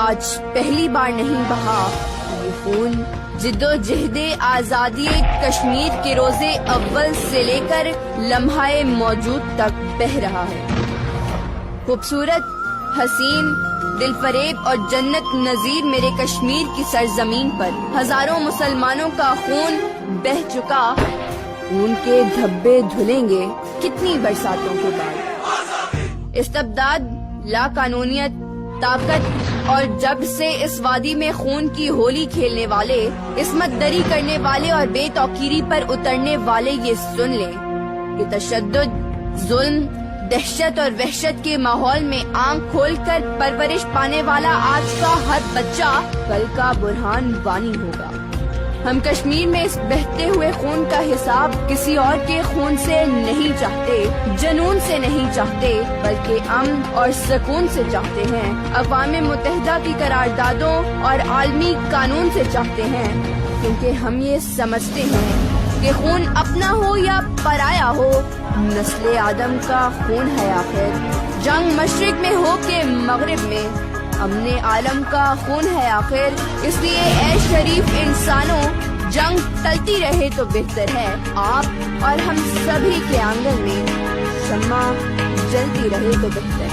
آج پہلی بار نہیں بہا یہ خون جدوجہد آزادی کشمیر کے روز اول سے لے کر لمحہ موجود تک بہہ رہا ہے۔ خوبصورت، حسین، دل فریب اور جنت نظیر میرے کشمیر کی سرزمین پر ہزاروں مسلمانوں کا خون بہہ چکا، خون کے دھبے دھلیں گے کتنی برساتوں کے بعد۔ استبداد، لا قانونیت، طاقت اور جب سے اس وادی میں خون کی ہولی کھیلنے والے، عصمت دری کرنے والے اور بے توقیری پر اترنے والے یہ سن لیں کہ تشدد، ظلم، دہشت اور وحشت کے ماحول میں آنکھ کھول کر پرورش پانے والا آج کا ہر بچہ کل کا برہان بانی ہوگا۔ ہم کشمیر میں اس بہتے ہوئے خون کا حساب کسی اور کے خون سے نہیں چاہتے، جنون سے نہیں چاہتے، بلکہ امن اور سکون سے چاہتے ہیں، اقوام متحدہ کی قراردادوں اور عالمی قانون سے چاہتے ہیں، کیونکہ ہم یہ سمجھتے ہیں کہ خون اپنا ہو یا پرایا ہو، نسل آدم کا خون ہے آخر۔ جنگ مشرق میں ہو کہ مغرب میں، امن عالم کا خون ہے آخر۔ اس لیے اے شریف انسانوں، جنگ ٹلتی رہے تو بہتر ہے، آپ اور ہم سبھی کے آنگن میں شمع جلتی رہے تو بہتر ہے۔